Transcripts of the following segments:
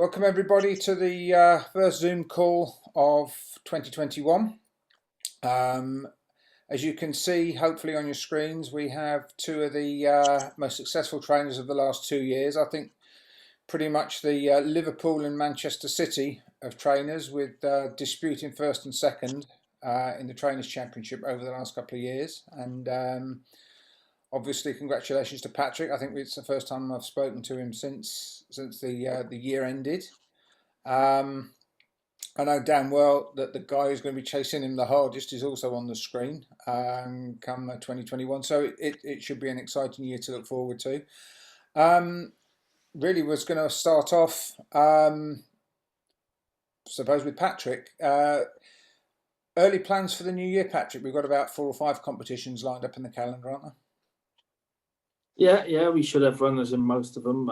Welcome everybody to the first Zoom call of 2021. As you can see, hopefully on your screens, we have two of the most successful trainers of the last 2 years. I think pretty much the Liverpool and Manchester City of trainers, with disputing first and second in the Trainers' Championship over the last couple of years. And obviously, congratulations to Patrick. I think it's the first time I've spoken to him since the year ended. I know damn well that the guy who's going to be chasing him the hardest is also on the screen come 2021. So it should be an exciting year to look forward to. Really was going to start off, suppose, with Patrick. Early plans for the new year, Patrick. We've got about 4 or 5 competitions lined up in the calendar, aren't there? Yeah, we should have runners in most of them.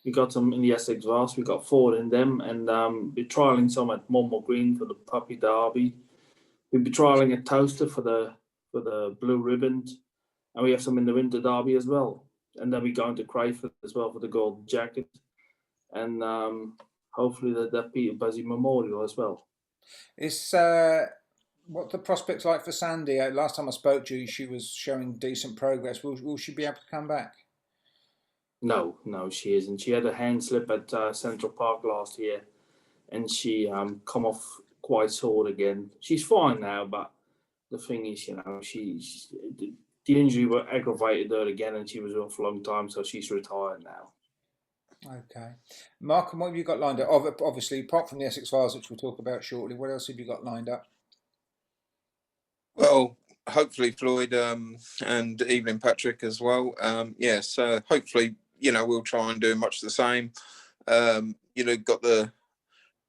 We got them in the Essex Vase. We got 4 in them, and we're trialling some at Monmouth Green for the Puppy Derby. We'll be trialling a toaster for the Blue Ribbon, and we have some in the Winter Derby as well. And then we're going to Crayford as well for the Golden Jacket, and hopefully that Peter Buzzy Memorial as well. Is what the prospects like for Sandy? Last time I spoke to you, she was showing decent progress. Will she be able to come back? No, she isn't. She had a hand slip at Central Park last year, and she come off quite sore again. She's fine now, but the thing is, the injury aggravated her again, and she was off for a long time, so she's retired now. Okay. Mark, and what have you got lined up? Obviously, apart from the Essex Vase, which we'll talk about shortly, what else have you got lined up? Well, hopefully Floyd and Evelyn Patrick as well. So hopefully, we'll try and do much the same. Got the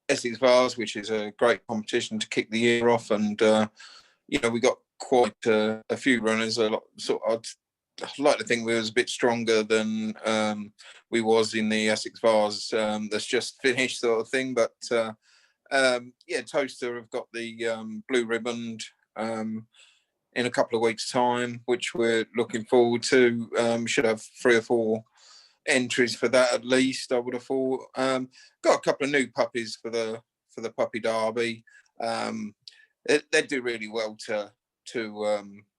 Essex Vase, which is a great competition to kick the year off, and we got quite a few runners. I'd like to think we was a bit stronger than we was in the Essex Vase that's just finished, sort of thing. But Toaster have got the blue ribbon in a couple of weeks' time, which we're looking forward to. Should have 3 or 4 entries for that at least, I would have thought. Got a couple of new puppies for the Puppy Derby. They do really well to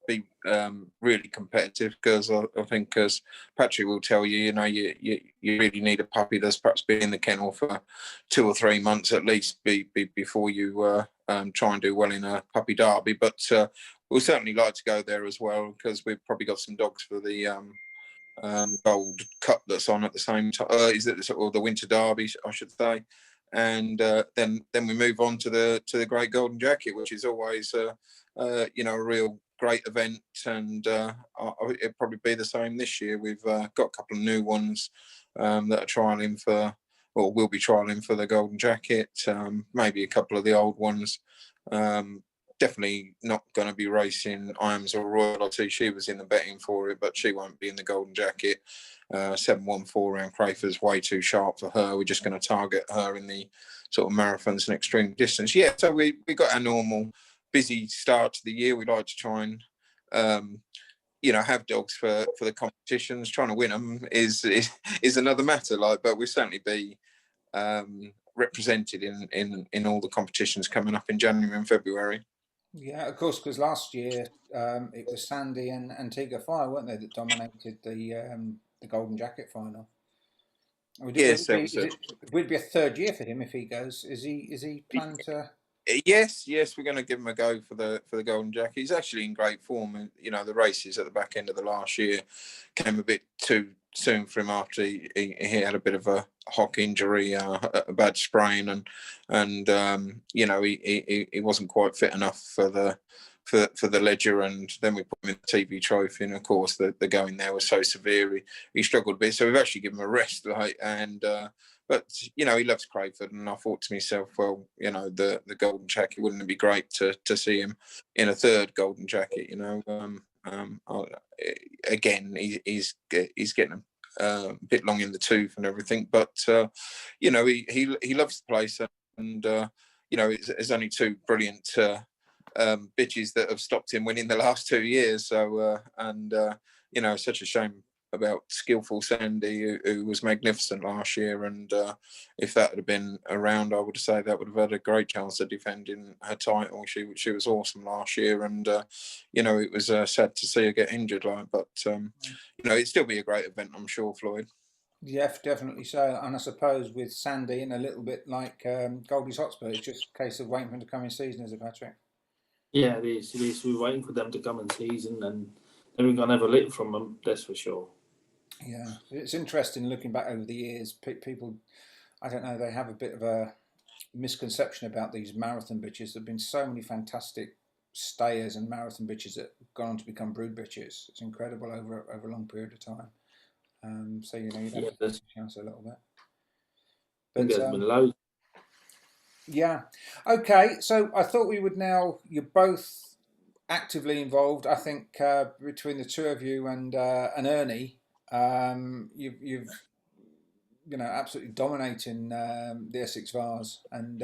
be really competitive, because I think, as Patrick will tell you, you really need a puppy that's perhaps been in the kennel for 2 or 3 months at least before you try and do well in a Puppy Derby. But we'll certainly like to go there as well, because we've probably got some dogs for the Gold Cup that's on at the same time. Is it or the Winter Derby, I should say? And then we move on to the Great Golden Jacket, which is always a real great event, and it'll probably be the same this year. We've got a couple of new ones that are trialling for, or will be trialling for the Golden Jacket. Maybe a couple of the old ones. Definitely not going to be racing Iams or Royalty. She was in the betting for it, but she won't be in the Golden Jacket. 714 around Crayford's way too sharp for her. We're just going to target her in the sort of marathons and extreme distance. Yeah, so we got our normal busy start to the year. We like to try and have dogs for the competitions. Trying to win them is another matter. But we'll certainly be represented in all the competitions coming up in January and February. Yeah, of course, because last year it was Sandy and Antigua Fire, weren't they, that dominated the Golden Jacket final? Would it be a third year for him if he goes? Is he planning to? Yes, we're going to give him a go for the Golden Jacket. He's actually in great form, and the races at the back end of the last year came a bit too soon for him after he had a bit of a hock injury, a bad sprain, and he wasn't quite fit enough for the Ledger, and then we put him in the TV Trophy, and of course the going there was so severe he struggled a bit, so we've actually given him a rest, but he loves Crayford, and I thought to myself, well, the Golden Jacket, wouldn't it be great to see him in a third Golden Jacket? Again, he's getting a bit long in the tooth and everything, but he loves the place, and there's only 2 brilliant bitches that have stopped him winning the last 2 years. So it's such a shame about skillful Sandy, who was magnificent last year. And if that had been around, I would say that would have had a great chance of defending her title. She was awesome last year, and it was sad to see her get injured. But it'd still be a great event, I'm sure, Floyd. Yeah, definitely so. And I suppose with Sandy and a little bit like Goldie's Hotspur, it's just a case of waiting for them to come in season, is it, Patrick? Yeah, it is. It is. We're waiting for them to come in season, and then we're gonna have a lick from them. That's for sure. Yeah, it's interesting looking back over the years. People, I don't know, they have a bit of a misconception about these marathon bitches. There've been so many fantastic stayers and marathon bitches that have gone on to become brood bitches. It's incredible over a long period of time. So you'd have to take a chance a little bit. But there's been loads. Yeah. Okay. So I thought we would now. You're both actively involved. I think between the two of you and Ernie, you've absolutely dominating the Essex Vase, and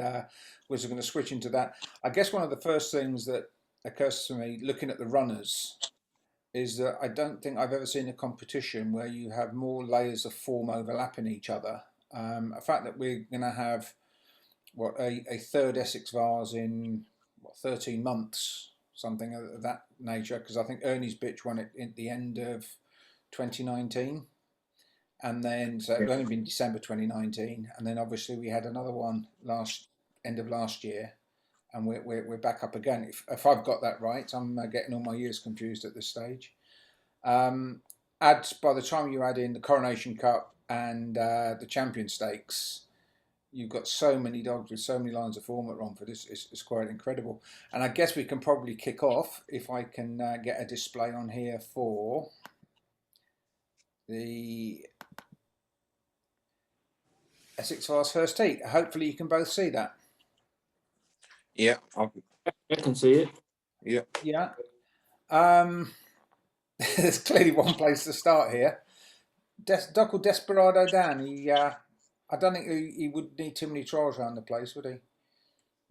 we're going to switch into that. I guess one of the first things that occurs to me looking at the runners is that I don't think I've ever seen a competition where you have more layers of form overlapping each other. A fact that we're going to have a third Essex Vase in 13 months, something of that nature, because I think Ernie's bitch won it at the end of 2019. And then, so it's only been December 2019, and then obviously we had another one end of last year, and we're back up again. If I've got that right, I'm getting all my years confused at this stage. By the time you add in the Coronation Cup and the Champion Stakes, you've got so many dogs with so many lines of form at Romford. It's quite incredible. And I guess we can probably kick off if I can get a display on here for the Essex Vase First Heat. Hopefully you can both see that. Yeah, I can see it. Yeah. Yeah. There's clearly one place to start here. Doc called Desperado Dan. I don't think he would need too many trials around the place, would he?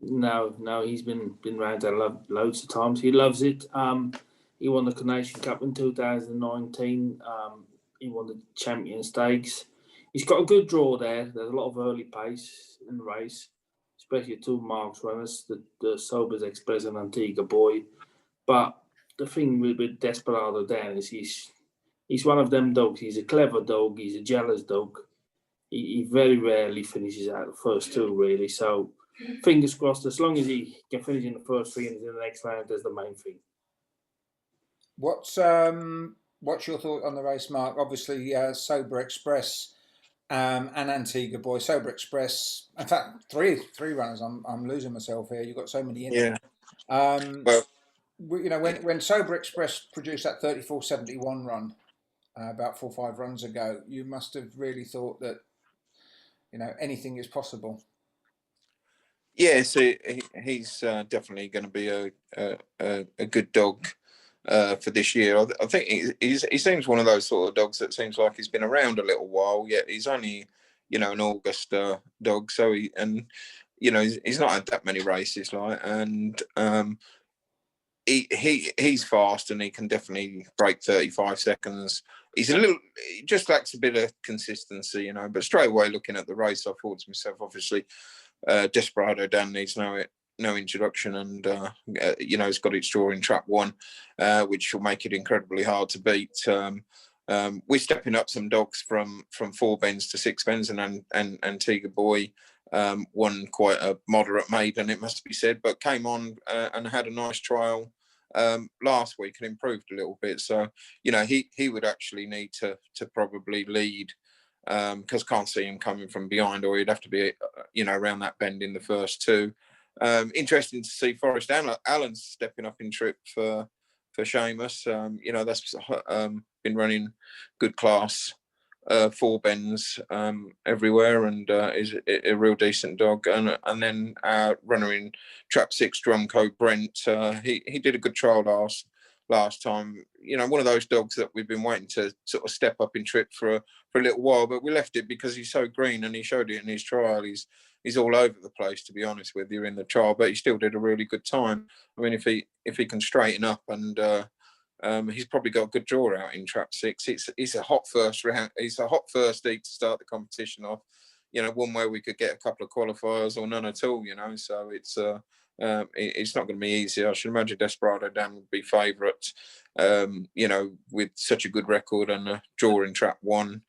No, he's been around there loads of times. He loves it. He won the Coronation Cup in 2019. He won the Champion Stakes. He's got a good draw there. There's a lot of early pace in the race, especially two marks runners, the Sobers Express and Antigua Boy. But the thing with Desperado Dan is he's one of them dogs. He's a clever dog. He's a jealous dog. He very rarely finishes out the first two, really. So fingers crossed, as long as he can finish in the first three and in the next round, that's the main thing. What's your thought on the race, Mark? Obviously, Sober Express and Antigua Boy. Sober Express, in fact, three runners. I'm losing myself here. You've got so many in. Yeah. Well, when Sober Express produced that 34.71 run about 4 or 5 runs ago, you must have really thought that anything is possible. Yeah, so he's definitely going to be a good dog for this year. I think he seems one of those sort of dogs that seems like he's been around a little while, yet he's only an August dog, so he's not had that many races, and he's fast and he can definitely break 35 seconds. He just lacks a bit of consistency, but straight away looking at the race, I thought to myself, obviously, Desperado Dan needs no introduction, and he's got its draw in trap 1, which will make it incredibly hard to beat. We're stepping up some dogs from 4 bends to 6 bends, and Antigua Boy won quite a moderate maiden, it must be said, but came on and had a nice trial last week and improved a little bit. So he would actually need to probably lead, because can't see him coming from behind, or he'd have to be around that bend in the first 2. Interesting to see Forrest Allen's stepping up in trip for Seamus. That's been running good class 4 bends everywhere, and is a real decent dog. And then runner in trap 6, Drumco Brent. He did a good trial last time. One of those dogs that we've been waiting to sort of step up in trip for a little while, but we left it because he's so green, and he showed it in his trial. He's all over the place, to be honest with you, in the trial, but he still did a really good time. I mean, if he can straighten up and he's probably got a good draw out in trap 6. It's a hot first round. It's a hot first heat to start the competition off. You know, one where we could get a couple of qualifiers or none at all. You know, so it's not going to be easy. I should imagine Desperado Dan would be favourite. You know, with such a good record and a draw in trap 1,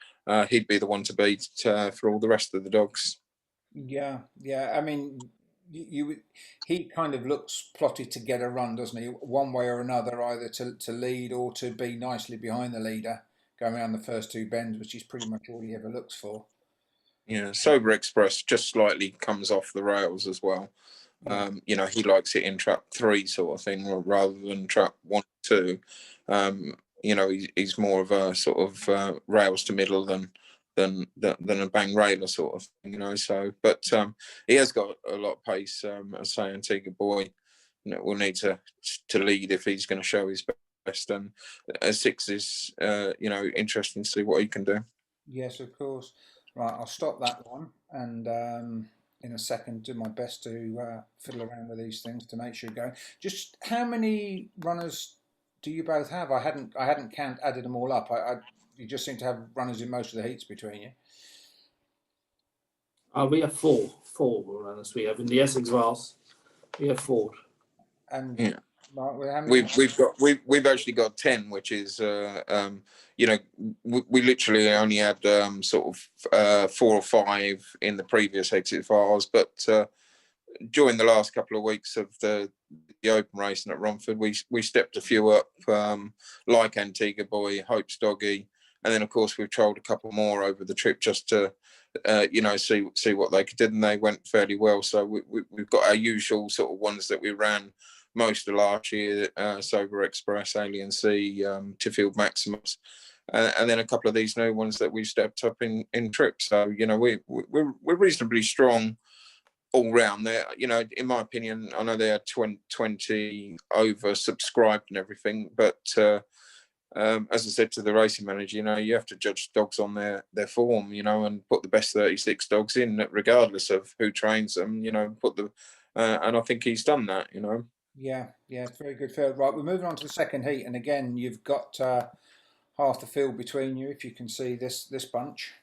he'd be the one to beat for all the rest of the dogs. Yeah, yeah. I mean, he kind of looks plotted to get a run, doesn't he? One way or another, either to lead or to be nicely behind the leader, going around the first 2 bends, which is pretty much all he ever looks for. Yeah, Sober Express just slightly comes off the rails as well. Yeah. You know, he likes it in trap 3 sort of thing rather than trap 1, 2. You know, he's more of a sort of rails to middle than a bang railer sort of thing, you know. So, but he has got a lot of pace. I say Antigua Boy, you know, will need to lead if he's going to show his best. And 6 is, you know, interesting to see what he can do. Yes, of course. Right, I'll stop that one, and in a second, do my best to fiddle around with these things to make sure you're going. Just how many runners do you both have? I hadn't added them all up. You just seem to have runners in most of the heats between you. We have four runners. We have in the Essex Vase. We have 4. And Yeah. Mark, how many? We've actually got 10, which is you know, we literally only had sort of 4 or 5 in the previous exit files, but during the last couple of weeks of the open racing at Romford, we stepped a few up, like Antigua Boy, Hope's Doggy, and then of course we've trialled a couple more over the trip just to you know, see what they could do, and they went fairly well. So we've got our usual sort of ones that we ran most of last year, Sober Express, Alien Sea, Tiffield Maximus, and then a couple of these new ones that we've stepped up in trips. So, you know, we're reasonably strong all round there. You know, in my opinion, I know they are 20 oversubscribed and everything, but as I said to the racing manager, you know, you have to judge dogs on their form, you know, and put the best 36 dogs in, regardless of who trains them, you know, and I think he's done that, you know. Yeah, it's very good field. Right, we're moving on to the second heat, and again, you've got half the field between you, if you can see this bunch.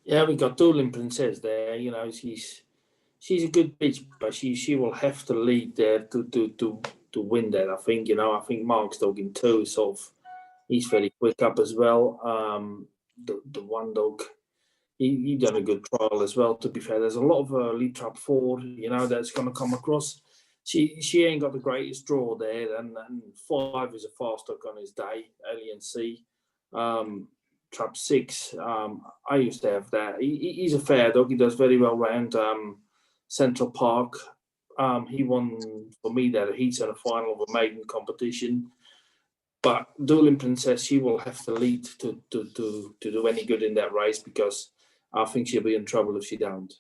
Yeah, we got Dueling Princess there. You know, she's a good bitch, but she will have to lead there to win that. I think, you know. I think Mark's dog in 2, so he's very quick up as well. The one dog, he done a good trial as well. To be fair, there's a lot of lead trap 4, you know, that's going to come across. She ain't got the greatest draw there, and 5 is a fast dog on his day. Alien Sea, trap 6. I used to have that. He's a fair dog. He does very well around Central Park. He won for me that heats in a final of a maiden competition. But Dueling Princess, she will have to lead to do any good in that race, because I think she'll be in trouble if she don't.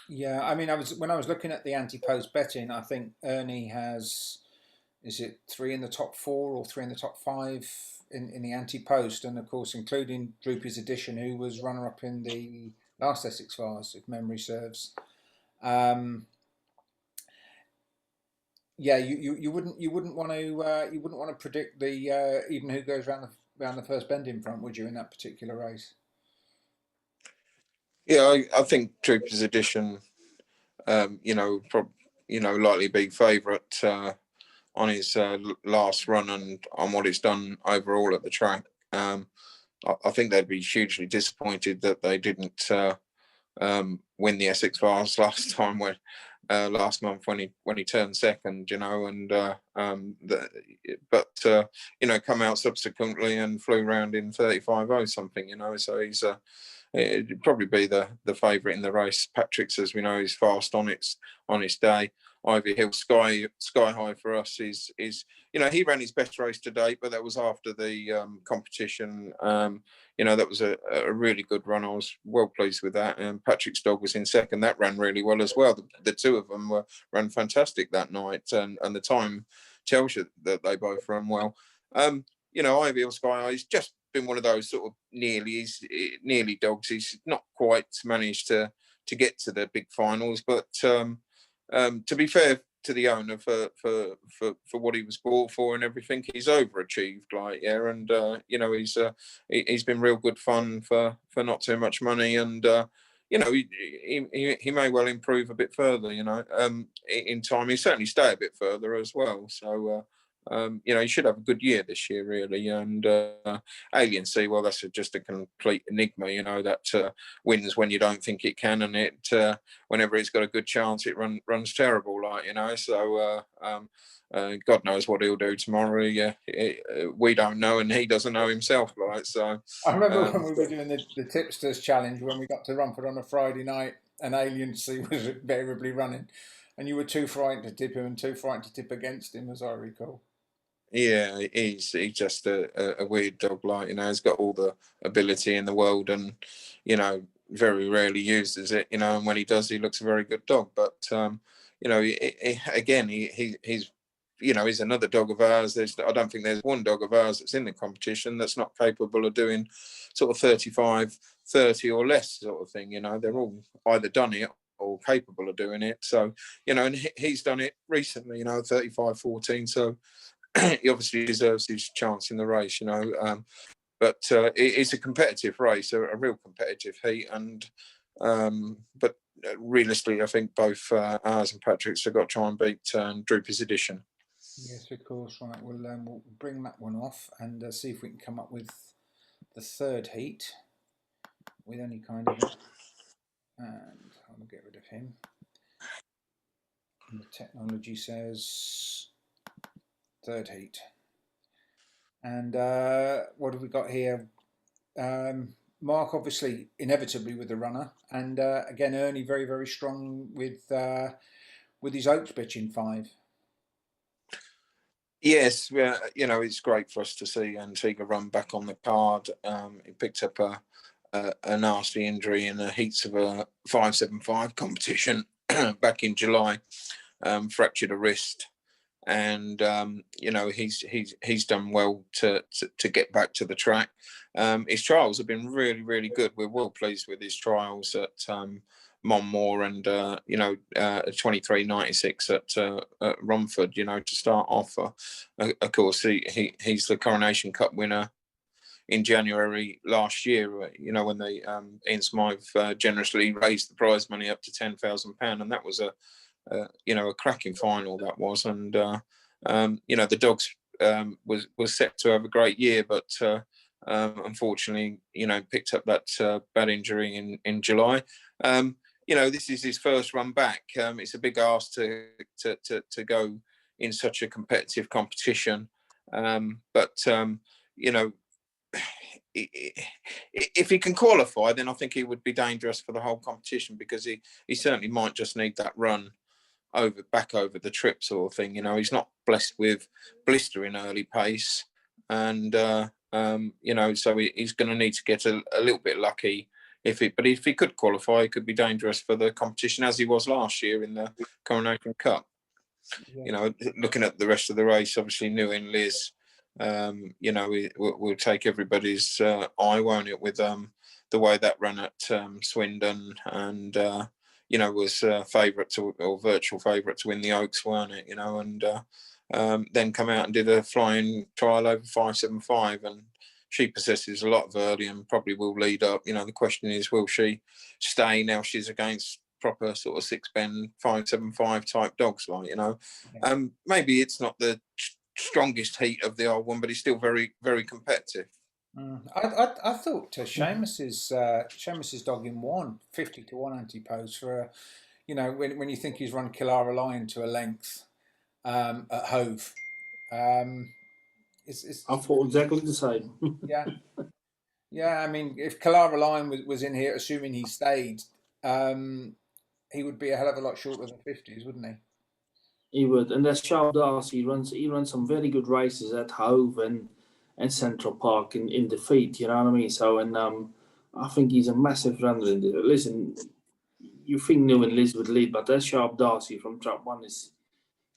Yeah, I mean, when I was looking at the anti-post betting, I think Ernie has, is it 3 in the top 4 or 3 in the top 5 in the anti-post, and of course including Droopy's Edition, who was runner-up in the last Essex Vase, if memory serves. Yeah, you wouldn't want to predict the even who goes round the first bend in front, would you, in that particular race? Yeah, I think Troopers Edition, you know, likely big favourite on his last run and on what he's done overall at the track. I think they'd be hugely disappointed that they didn't win the Essex Vase last month when he turned second, you know, and you know, come out subsequently and flew around in 35.0 something, you know. So he's it'd probably be the favourite in the race. Patrick's, as we know, is fast on its day. Ivy Hill Sky High for us is you know, he ran his best race to date, but that was after the competition. You know, that was a really good run. I was well pleased with that. And Patrick's dog was in second. That ran really well as well. The two of them ran fantastic that night, and the time tells you that they both ran well. You know, Ivy Hill Sky High has just been one of those sort of nearly dogs. He's not quite managed to get to the big finals, but to be fair to the owner for what he was bought for and everything. He's overachieved, like, yeah, and you know, he's been real good fun for not too much money, and you know, he may well improve a bit further, you know, in time. He certainly stay a bit further as well. So you know, he should have a good year this year, really. And Alien Sea, well, that's just a complete enigma, you know, that wins when you don't think it can, and it whenever it's got a good chance, it runs terrible, like, you know. So God knows what he'll do tomorrow. Yeah, we don't know, and he doesn't know himself, like. So I remember when we were doing the tipsters challenge, when we got to Rumford on a Friday night and Alien Sea was invariably running, and you were too frightened to tip him and too frightened to tip against him, as I recall. yeah, he's just a weird dog, like, you know. He's got all the ability in the world, and you know, very rarely uses it, you know. And when he does, he looks a very good dog. But you know, he's you know, he's another dog of ours. I don't think there's one dog of ours that's in the competition that's not capable of doing sort of 35, 30 or less sort of thing. You know, they're all either done it or capable of doing it. So, you know, and he's done it recently, you know, 35, 14. So he obviously deserves his chance in the race, you know. But it's a competitive race, a real competitive heat. And but realistically, I think both ours and Patrick's have got to try and beat Droopy's Edition. Yes, of course. Right, we'll bring that one off and see if we can come up with the third heat with any kind of. And I'll get rid of him. And the technology says third heat. And what have we got here? Mark, obviously, inevitably with the runner, and again Ernie, very very strong with his Oaks bitch in 5. Yes, yeah, you know, it's great for us to see Antigua run back on the card. He picked up a nasty injury in the heats of a 575 competition back in July, fractured a wrist, and you know, he's done well to get back to the track. His trials have been really good. We're well pleased with his trials at Monmore and you know, 23.96 at Romford, you know, to start off. Of course, he's the Coronation Cup winner in January last year, you know, when they Ian Smythe generously raised the prize money up to £10,000, and that was you know, a cracking final, that was. And you know, the dogs was set to have a great year, but unfortunately, you know, picked up that bad injury in July. You know, this is his first run back. It's a big ask to go in such a competitive competition, but you know, if he can qualify, then I think he would be dangerous for the whole competition, because he certainly might just need that run back over the trip sort of thing. You know, he's not blessed with blistering early pace, and you know, so he's going to need to get a little bit lucky. But if he could qualify, he could be dangerous for the competition, as he was last year in the Coronation Cup. Yeah. You know, looking at the rest of the race, obviously Nguyen Liz, you know, we'll take everybody's eye, won't it, with the way that ran at Swindon, and you know, was favourite or virtual favourite to win the Oaks, weren't it? You know, and then come out and did a flying trial over 575, and she possesses a lot of early and probably will lead up. You know, the question is, will she stay now she's against proper sort of 6-bend 575 type dogs, like, you know. Yeah. Maybe it's not the strongest heat of the old one, but it's still very, very competitive. I thought Seamus's dog in 1, 50-1 anti-pose for, you know, when you think he's run Killara Lion to a length at Hove. I thought exactly the same. Yeah. I mean, if Killara Lion was in here, assuming he stayed, he would be a hell of a lot shorter than 50s, wouldn't he? He would, and that's Charles Darcy. He runs some very good races at Hove and Central Park in defeat. You know what I mean? So, and I think he's a massive runner. Listen, you think New and Liz would lead, but that Sharp Darcy from Trap 1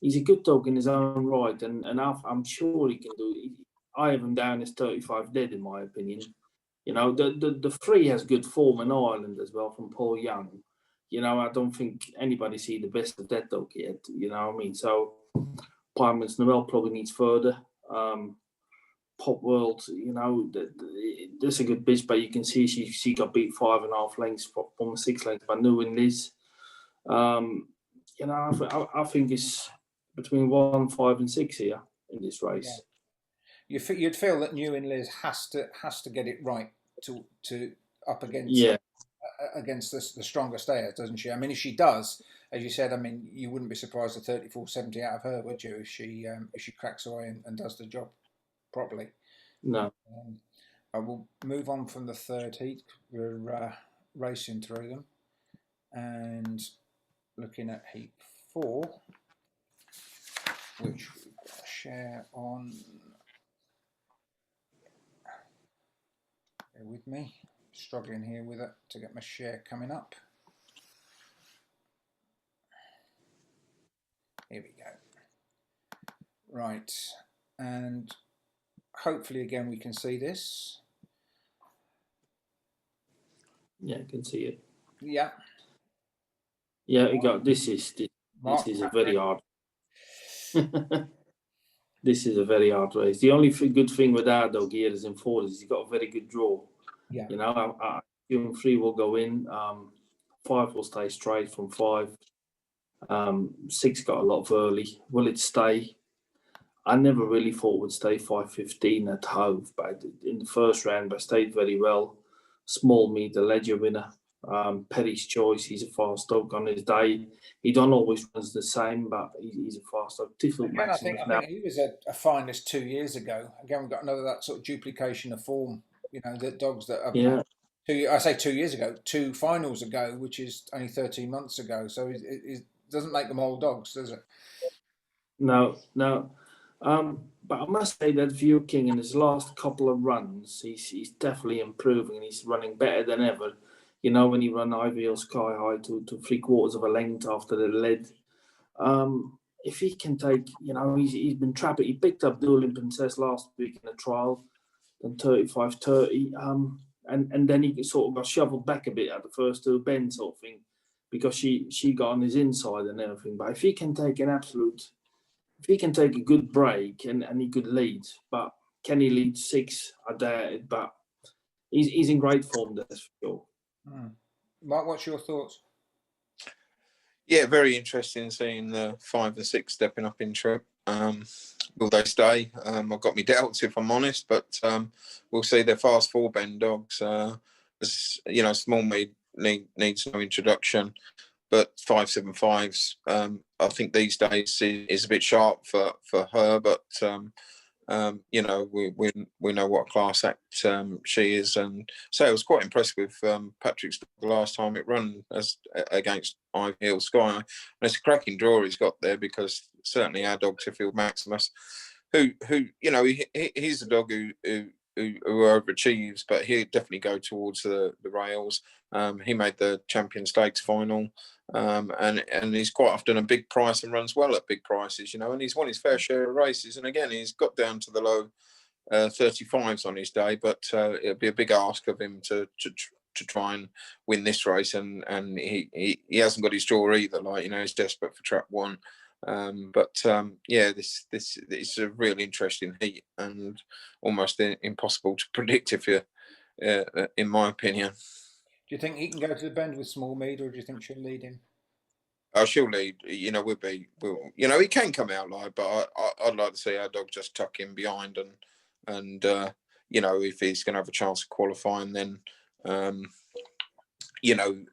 he's a good dog in his own right, and I'm sure he can do it. I have him down as 35 dead, in my opinion. You know, the 3 has good form in Ireland as well, from Paul Young. you know, I don't think anybody see the best of that dog yet. You know what I mean? So Parliament's Noel probably needs further. Pop World, you know, that's a good bitch, but you can see she got beat 5.5 lengths from 6 lengths by New and Liz. You know, I think it's between 1, 5, and 6 here in this race. You'd feel that New in Liz has to get it right to up against against the stronger stayers, doesn't she? I mean, if she does, as you said, I mean, you wouldn't be surprised at 34.70 out of her, would you? If she cracks away and does the job properly. No. I will move on from the third heat. We're racing through them and looking at heat 4, which we've got a share on. Bear with me, struggling here with it to get my share coming up. Here we go. Right, and hopefully again we can see this. Yeah, I can see it. Yeah. Yeah, we got this is a very hard. This is a very hard race. The only good thing with our dog here is in 4 is he's got a very good draw. Yeah. You know, I assume 3 will go in. 5 will stay straight from 5. 6 got a lot of early. Will it stay? I never really thought it would stay 5.15 at Hove, but in the first round, but stayed very well. Small meet, the Ledger winner. Perry's Choice, he's a fast dog on his day. He don't always runs the same, but he's a fast dog. Again, I think he was a finalist 2 years ago. Again, we've got another that sort of duplication of form. You know, the dogs that are I say 2 years ago, 2 finals ago, which is only 13 months ago. So it doesn't make them old dogs, does it? No. But I must say that View King in his last couple of runs, he's definitely improving and he's running better than ever. You know, when he ran IVL Sky High to 3/4 of a length after the lead. If he can take, you know, he's been trapped. He picked up Dueling Princess last week in a trial, then 35.30. And then he sort of got shoveled back a bit at the first 2 bends sort of thing, because she got on his inside and everything. But if he can take a good break and he could lead, but can he lead 6? I doubt it, but he's in great form, that's for sure. Mark, what's your thoughts? Yeah, very interesting seeing the 5 and 6 stepping up in trip. Will they stay? I've got my doubts, if I'm honest, but we'll see. They're fast 4 bend dogs. You know, Small Mead needs no introduction, but 5.75s, I think these days is a bit sharp for her, but you know, we know what a class act she is, and so I was quite impressed with Patrick's the last time it ran as against Ivy Hill Sky, and it's a cracking draw he's got there, because certainly our dog Tifield Maximus, who you know, he's a dog who overachieves, but he'll definitely go towards the rails. He made the Champion Stakes final, and he's quite often a big price and runs well at big prices, you know, and he's won his fair share of races. And again, he's got down to the low 35s on his day, but it'll be a big ask of him to try and win this race. And he hasn't got his jaw either, like, you know, he's desperate for trap 1. Yeah, this is a really interesting heat and almost impossible to predict, if you, in my opinion. Do you think he can go to the bend with Small Mead, or do you think she'll lead him? Oh, she'll lead. You know, you know, he can come out live, but I'd like to see our dog just tuck in behind and you know, if he's going to have a chance of qualifying, then you know,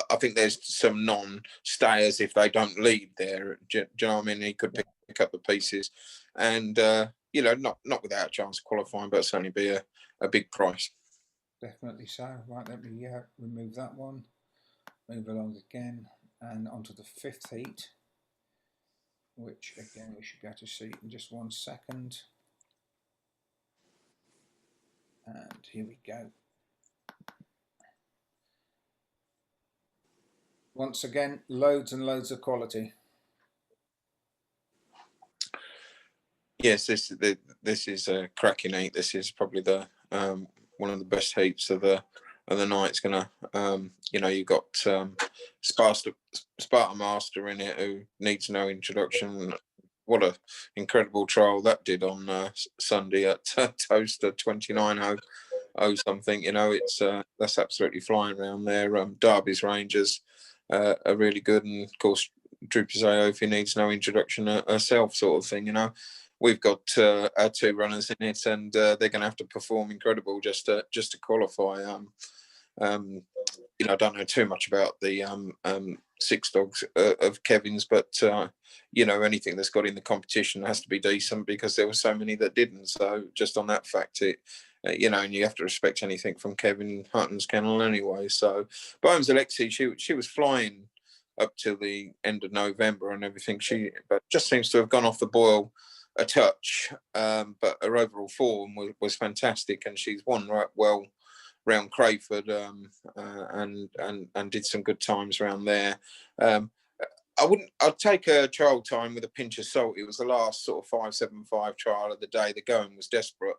I think there's some non-stayers if they don't lead there. Do you know what I mean? He could pick up the pieces, and you know, not without a chance of qualifying, but certainly be a big price. Definitely so. Right, let me remove that one. Move along again and onto the 5th heat, which again we should be able to see in just 1 second. And here we go. Once again, loads and loads of quality. Yes, this is a cracking heat. This is probably the one of the best heats of the of the night is going to, you've got Sparta Master in it, who needs no introduction. What a incredible trial that did on Sunday at Toaster 29.0 something. It's that's absolutely flying around there. Derby's Rangers are really good, and of course Droopy Zayofi needs no introduction herself, sort of thing. We've got our 2 runners in it, and they're going to have to perform incredible just to qualify. I don't know too much about the 6 dogs of Kevin's, but anything that's got in the competition has to be decent, because there were so many that didn't. So just on that fact, and you have to respect anything from Kevin Hutton's kennel anyway. So Bones Alexi, she was flying up till the end of November and everything. But just seems to have gone off the boil a touch. But her overall form was fantastic, and she's won right well round Crayford, and did some good times around there. I'd take a trial time with a pinch of salt. It was the last sort of 5.75 trial of the day. The going was desperate,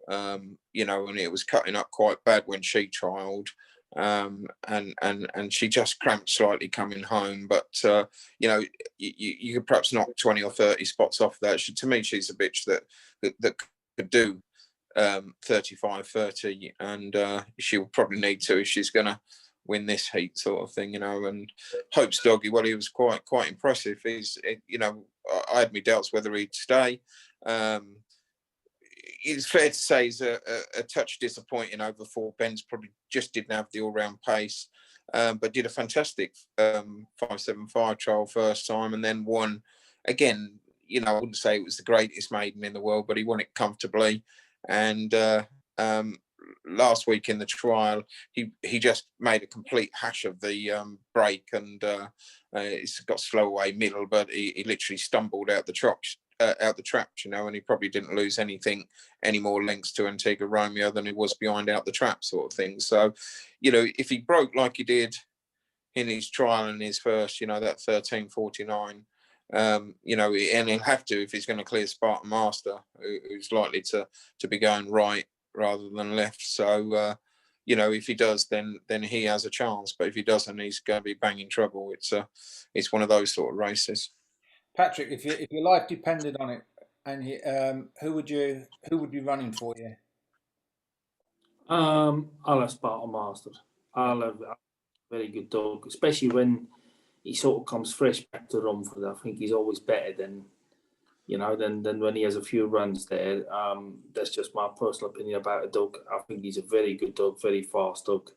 and it was cutting up quite bad when she trialled. And she just cramped slightly coming home, but you could perhaps knock 20 or 30 spots off that. To me, she's a bitch that could do 35-30, and she'll probably need to if she's going to win this heat, sort of thing. And Hope's doggy, well, he was quite impressive. I had my doubts whether he'd stay. It's fair to say he's a touch disappointing over 4 bends. Probably just didn't have the all-round pace, but did a fantastic 5.75 trial first time, and then won again. I wouldn't say it was the greatest maiden in the world, but he won it comfortably. And last week in the trial, he just made a complete hash of the break, and it's got slow away middle, but he literally stumbled out the traps, and he probably didn't lose any more lengths to Antigua Romeo than he was behind out the trap, sort of thing. So, if he broke like he did in his trial in his first, that 13.49, and he'll have to if he's going to clear Sparta Master, who's likely to be going right rather than left. So, if he does, then he has a chance. But if he doesn't, he's going to be banging trouble. It's one of those sort of races. Patrick, if your life depended on it, and who would be running for you? I'll have Sparta Master. I'll have a very good dog, especially when he sort of comes fresh back to Romford. I think he's always better than when he has a few runs there. That's just my personal opinion about a dog. I think he's a very good dog, very fast dog.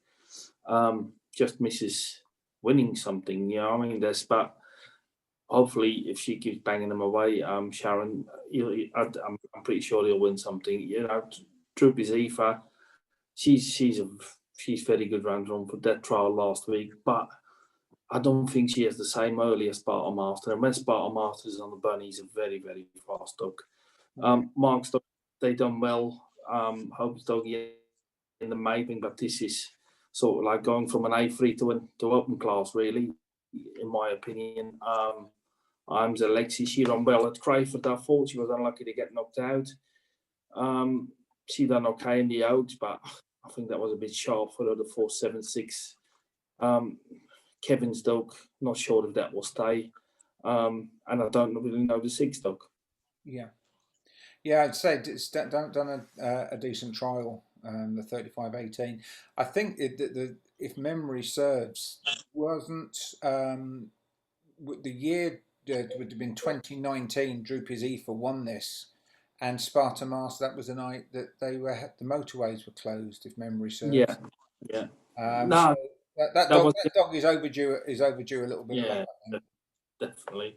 Just misses winning something, but hopefully if she keeps banging them away, Sharon, I'm pretty sure he'll win something. Droopy Zifa, she's very good round for that trial last week, but I don't think she has the same early as Sparta Master. And when Sparta Master is on the bunny, he's a very, very fast dog. Mark's dog, they done well. Hope's dog in the mapping, but this is sort of like going from an A3 to open class, really, in my opinion. I'm Alexi. She done well at Crayford. I thought she was unlucky to get knocked out. She done okay in the Oaks, but I think that was a bit sharp for her, the 4.76. Kevin's dog, not sure if that will stay. And I don't really know the 6 dog. Yeah, I'd say it's done a decent trial, the 35.18. I think if memory serves, wasn't the year it would have been 2019. Droopy Zifa won this, and Sparta Master. That was the night that the motorways were closed. If memory serves. Yeah. So that dog is overdue. Is overdue a little bit. Yeah, definitely.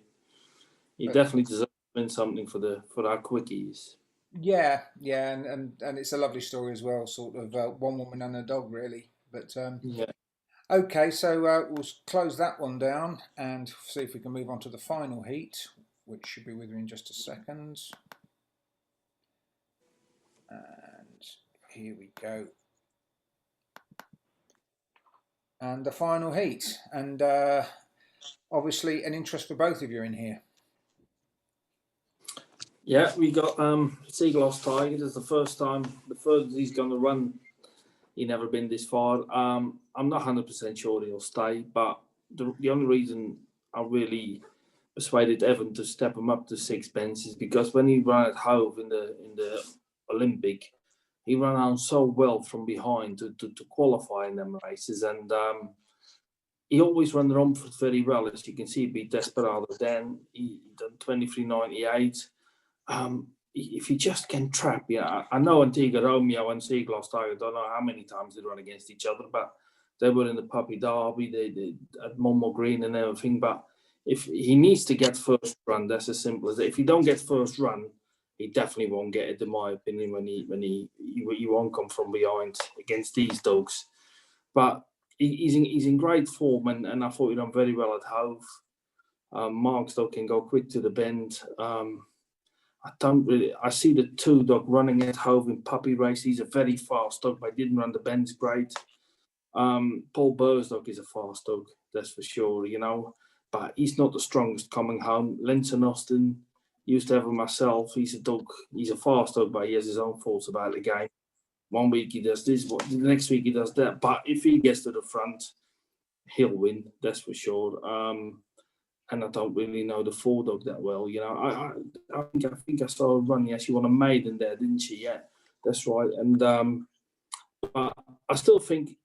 He definitely deserves to win something for our quickies. Yeah, and it's a lovely story as well. Sort of one woman and a dog, really. But yeah. Okay, so we'll close that one down and see if we can move on to the final heat, which should be with you in just a second. And here we go. And the final heat, and obviously an interest for both of you in here. Yeah, we got Seagloss Tiger. It's the first time, the furthest he's going to run he never been this far. I'm not 100% sure he'll stay, but the only reason I really persuaded Evan to step him up to 6 pence is because when he ran at Hove in the Olympic, he ran on so well from behind to qualify in them races, and he always ran the Romford very well. As you can see, he beat Desperado then. He done 23.98. If he just can trap, I know Antigua Romeo and Seagloss Tiger, I don't know how many times they run against each other, but they were in the Puppy Derby, they at Monmouth Green and everything. But if he needs to get first run, that's as simple as that. If he don't get first run, he definitely won't get it, in my opinion, when he won't come from behind against these dogs. But he's in great form, and I thought he done very well at Hove. Mark's dog can go quick to the bend. I see the 2 dog running at Hove in puppy race. He's a very fast dog, but he didn't run the bends great. Paul Burr's dog is a fast dog, that's for sure, but he's not the strongest coming home. Linton Austin used to have him myself. He's a fast dog, but he has his own faults about the game. 1 week he does this, the next week he does that. But if he gets to the front, he'll win, that's for sure. And I don't really know the 4 dog that well, I think I saw her run. Yeah, she won a maiden there, didn't she? Yeah, that's right. And but I still think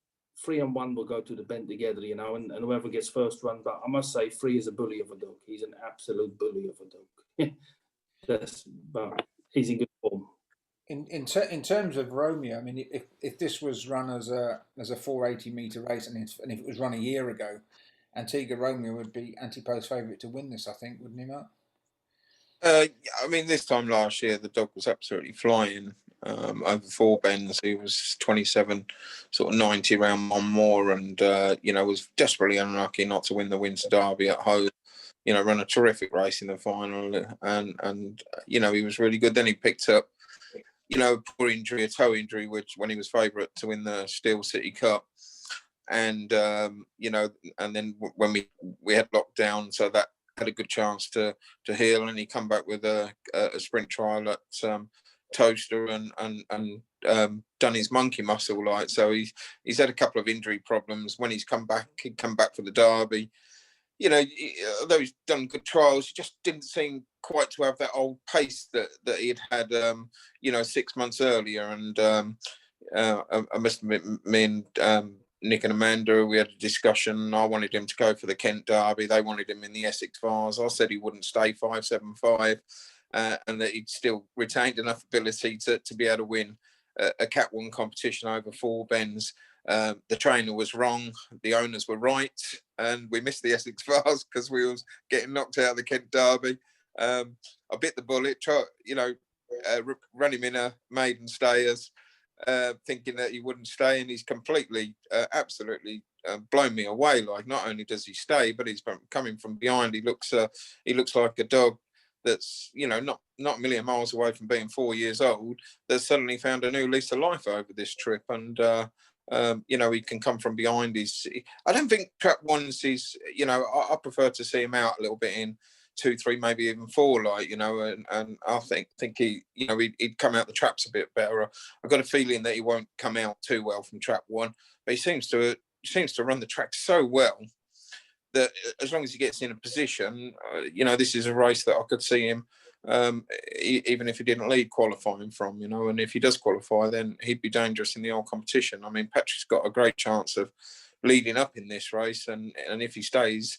3 and 1 will go to the bend together, and whoever gets first run. But I must say, 3 is a bully of a dog. He's an absolute bully of a dog. But he's in good form. In terms of Romeo, I mean, if this was run as a 480-meter race, and if it was run a year ago, Antigua Romeo would be Antipo's favourite to win this, I think, wouldn't he, Mark? I mean, this time last year, the dog was absolutely flying over 4 bends. He was 27, sort of 90 around one more, and was desperately unlucky not to win the Winter Derby at Hove. Run a terrific race in the final, and he was really good. Then he picked up, a poor injury, a toe injury, which when he was favourite to win the Steel City Cup. And and then when we had lockdown, so that had a good chance to heal, and he come back with a sprint trial at Toaster and done his monkey muscle like. So he's had a couple of injury problems. When he'd come back for the Derby. Although he's done good trials, he just didn't seem quite to have that old pace that he had 6 months earlier. And I must admit, me and Nick and Amanda, we had a discussion. I wanted him to go for the Kent Derby. They wanted him in the Essex Vase. I said he wouldn't stay 575, and that he'd still retained enough ability to be able to win a Cat 1 competition over 4 bends. The trainer was wrong. The owners were right, and we missed the Essex Vase because we was getting knocked out of the Kent Derby. I bit the bullet. Run him in a maiden stayers. Thinking that he wouldn't stay, and he's completely, absolutely blown me away. Like, not only does he stay, but he's coming from behind. He looks like a dog that's not a million miles away from being 4 years old. That's suddenly found a new lease of life over this trip, and he can come from behind. I don't think Trap 1's. I prefer to see him out a little bit in 2, 3, maybe even 4, and I think he, he'd come out the traps a bit better. I've got a feeling that he won't come out too well from Trap 1, but he seems to run the track so well that as long as he gets in a position, this is a race that I could see him, even if he didn't lead, qualifying from, and if he does qualify, then he'd be dangerous in the whole competition. I mean, Patrick's got a great chance of leading up in this race, and if he stays,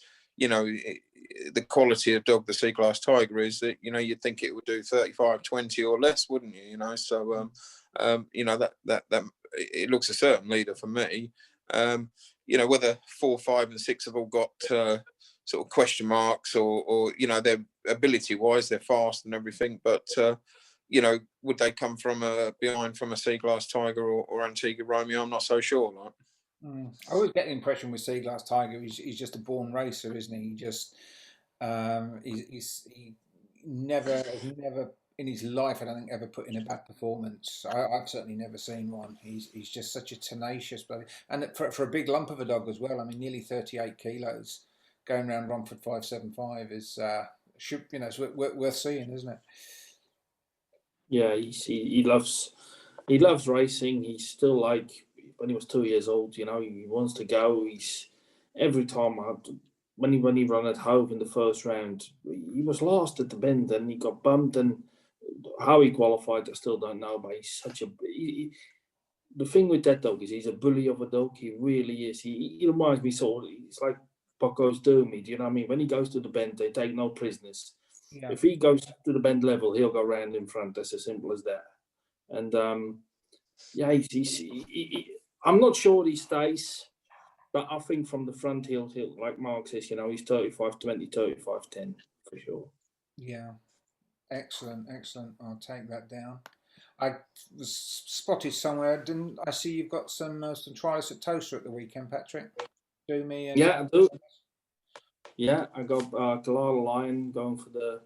the quality of dog the Sea Glass Tiger is that you'd think it would do 35-20 or less, wouldn't you? So that it looks a certain leader for me. Whether 4, 5, and 6 have all got sort of question marks, or their ability wise, they're fast and everything, but would they come from behind from a Sea Glass Tiger or Antigua Romeo? I'm not so sure. Like. I always get the impression with Sea Glass Tiger, he's just a born racer, isn't he? He just he never in his life, I don't think, ever put in a bad performance. I've certainly never seen one. He's just such a tenacious bloody, and for a big lump of a dog as well. I mean, nearly 38 kilos going around Romford 575 is it's worth seeing, isn't it? Yeah, he loves racing. He's still when he was 2 years old. You know, he wants to go. He's every time when he ran at Hove in the first round, he was last at the bend and he got bumped. And how he qualified, I still don't know. But he's such a the thing with that dog is he's a bully of a dog. He really is. He reminds me sort of. It's like Bucko's Doomy. Do you know what I mean? When he goes to the bend, they take no prisoners. Yeah. If he goes to the bend level, he'll go round in front. That's as simple as that. And I'm not sure he stays, but I think from the front he'll like Mark says, you know, he's 35-20, 35-10 for sure. Yeah. Excellent. I'll take that down. I was spotted somewhere. Didn't I see you've got some trialists at Toaster at the weekend, Patrick? Do me and Yeah, I do. Yeah, I got Kalala Lion going for the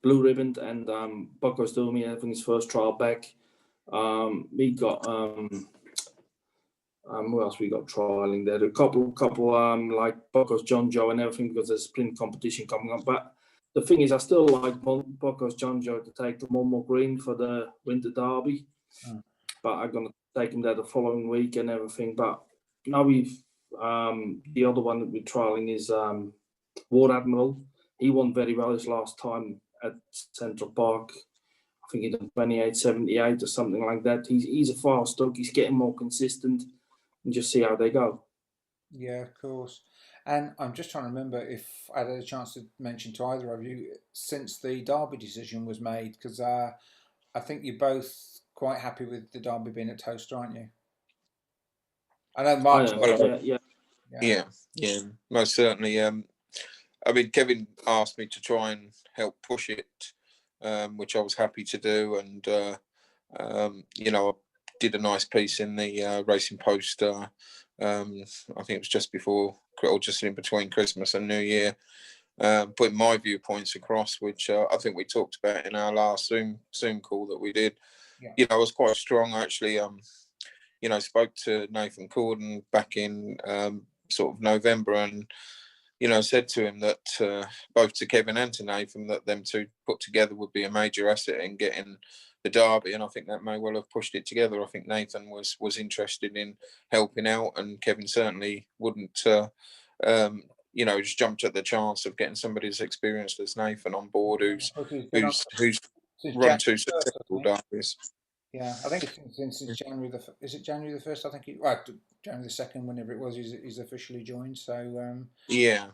blue ribbon, and Bucko's doing me having his first trial back. We got who else we got trialing there? A couple like Bucko's John Joe and everything, because there's sprint competition coming up. But the thing is, I still like Bucko's John Joe to take the Monmouth Green for the Winter Derby. But I'm gonna take him there the following week and everything. But now we've the other one that we're trialing is War Admiral. He won very well his last time at Central Park. I think he done 28.78 or something like that. He's a fast dog. He's getting more consistent, and just see how they go. Yeah, of course. And I'm just trying to remember if I had a chance to mention to either of you since the Derby decision was made, because I think you're both quite happy with the Derby being at Toaster, aren't you? I know Mark. Yeah. Most certainly. I mean, Kevin asked me to try and help push it, which I was happy to do, and you know, I did a nice piece in the Racing Post. I think it was just before or just in between Christmas and New Year, putting my viewpoints across, which I think we talked about in our last Zoom call that we did. Yeah. You know, I was quite strong actually. You know, spoke to Nathan Corden back in sort of November, and you know, said to him that both to Kevin and to Nathan that them two put together would be a major asset in getting the Derby, and I think that may well have pushed it together. I think Nathan was interested in helping out, and Kevin certainly wouldn't, you know, just jumped at the chance of getting somebody as experienced as Nathan on board, who's run two successful derbies. Yeah, I think it's since January is it January the 1st? I think January the 2nd, whenever it was, he's officially joined. So yeah.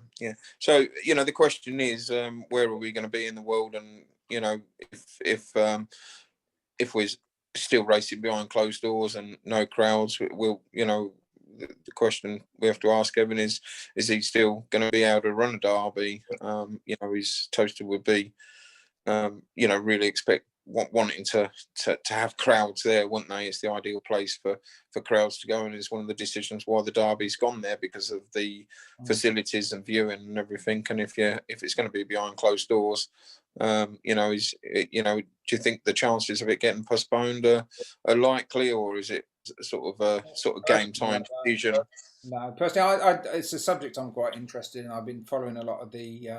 So you know, the question is, where are we going to be in the world? And you know, if we're still racing behind closed doors and no crowds, we'll, you know, the question we have to ask Kevin is he still going to be able to run a derby? You know, his Toaster would be, you know, really wanting to have crowds there, wouldn't they? It's the ideal place for crowds to go, and it's one of the decisions why the derby's gone there, because of the facilities and viewing and everything. And if it's going to be behind closed doors, you know, do you think the chances of it getting postponed are likely, or is it sort of game time decision? No, personally, it's a subject I'm quite interested in. I've been following a lot of the.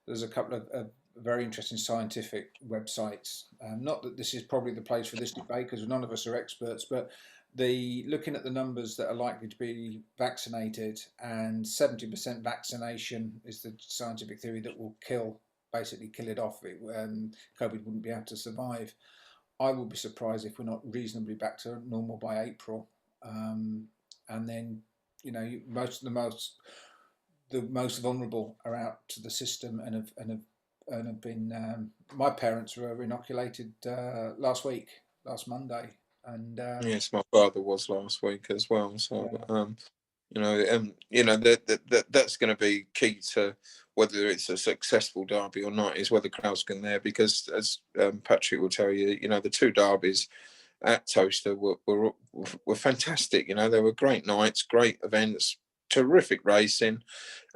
There's a couple of very interesting scientific websites. Not that this is probably the place for this debate, because none of us are experts, but looking at the numbers that are likely to be vaccinated, and 70% vaccination is the scientific theory that will basically kill it off. COVID wouldn't be able to survive. I would be surprised if we're not reasonably back to normal by April. And then, you know, the most vulnerable are out to the system and have been. My parents were inoculated last Monday, and yes, my father was last week as well. So you know, that's going to be key to whether it's a successful derby or not, is whether crowds can there, because as Patrick will tell you, you know, the two derbies at Toaster were fantastic. You know, they were great nights, great events, terrific racing,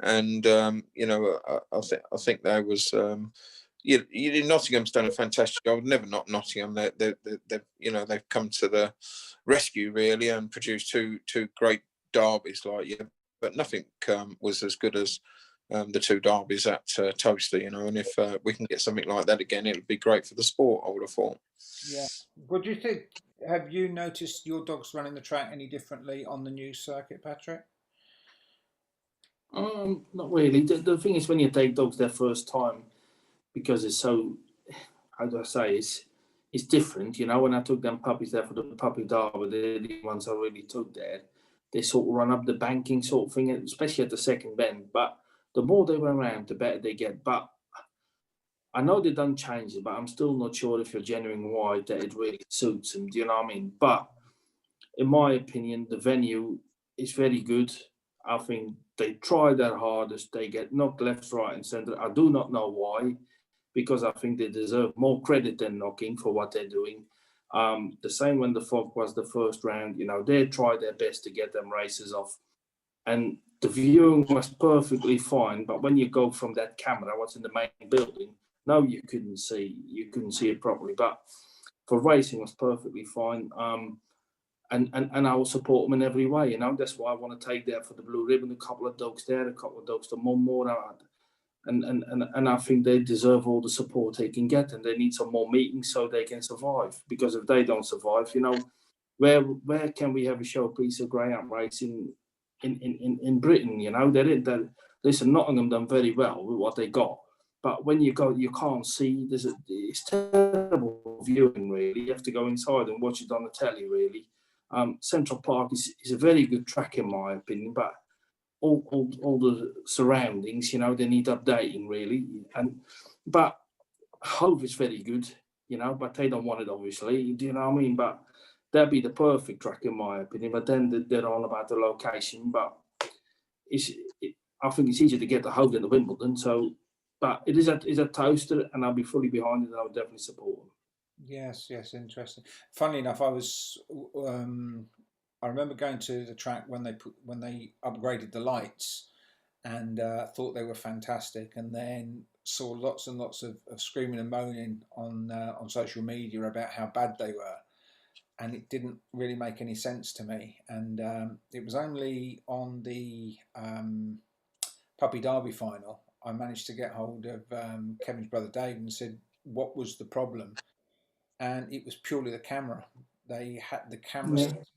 and you know, I think there was Nottingham's done a fantastic job. Never not Nottingham. They you know, they've come to the rescue really and produced two great derbies, like, yeah, but nothing was as good as the two derbies at Toaster, you know, and if we can get something like that again, it would be great for the sport, I would have thought. Yeah. What do you think? Have you noticed your dogs running the track any differently on the new circuit, Patrick? Not really. The thing is, when you take dogs their first time, because it's so, how do I say, it's different. You know, when I took them puppies there for the puppy derby, the ones I really took there, they sort of run up the banking sort of thing, especially at the second bend. But the more they run around, the better they get. But I know they don't change it, but I'm still not sure if you're genuine wide that it really suits them. Do you know what I mean? But in my opinion, the venue is very good. I think they try their hardest. They get knocked left, right, and centre. I do not know why, because I think they deserve more credit than knocking for what they're doing. The same when the fog was the first round, you know, they tried their best to get them races off. And the viewing was perfectly fine. But when you go from that camera, what's in the main building, no, you couldn't see it properly. But for racing, it was perfectly fine. And I will support them in every way, you know. That's why I want to take there for the blue ribbon, a couple of dogs there, a couple of dogs to Monmore. And I think they deserve all the support they can get, and they need some more meetings so they can survive. Because if they don't survive, you know, where can we have a showpiece of greyhound racing in Britain? You know, listen, Nottingham done very well with what they got, but when you go, you can't see. It's terrible viewing, really. You have to go inside and watch it on the telly, really. Central Park is a very good track in my opinion, but all the surroundings, you know, they need updating really. But Hove is very good, you know, but they don't want it obviously. Do you know what I mean? But that'd be the perfect track in my opinion. But then they're all about the location. But I think it's easier to get to Hove than the Wimbledon. So, but it is a toaster, and I'll be fully behind it, and I would definitely support them. Yes, interesting. Funnily enough, I remember going to the track when they upgraded the lights, and thought they were fantastic, and then saw lots and lots of screaming and moaning on social media about how bad they were, and it didn't really make any sense to me. And it was only on the Puppy Derby final I managed to get hold of Kevin's brother Dave and said, what was the problem? And it was purely the camera. They had the camera settings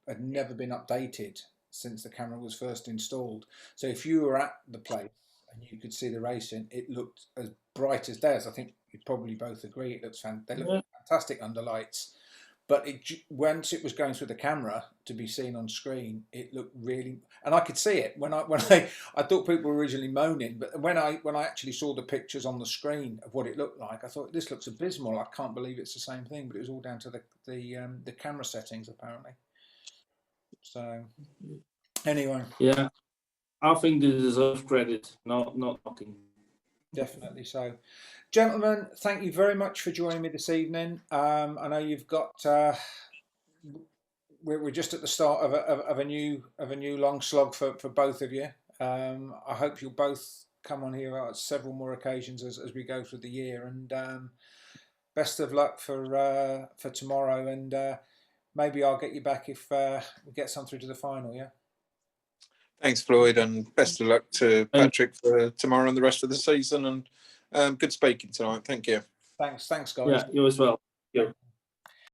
had never been updated since the camera was first installed. So if you were at the place and you could see the racing, it looked as bright as day. As I think you'd probably both agree, it looks they look fantastic under lights. But once it was going through the camera to be seen on screen, it looked really, and I could see it when I thought people were originally moaning, but when I actually saw the pictures on the screen of what it looked like, I thought this looks abysmal. I can't believe it's the same thing, but it was all down to the camera settings apparently. So anyway, yeah, I think they deserve credit, not knocking. Definitely so. Gentlemen, thank you very much for joining me this evening. I know you've got. We're just at the start of a new long slog for both of you. I hope you'll both come on here at several more occasions as we go through the year. And best of luck for tomorrow. And maybe I'll get you back if we get some through to the final. Yeah. Thanks, Floyd, and best of luck to Patrick for tomorrow and the rest of the season. And good speaking tonight. Thank you. Thanks, guys. Yeah, you as well. Yeah.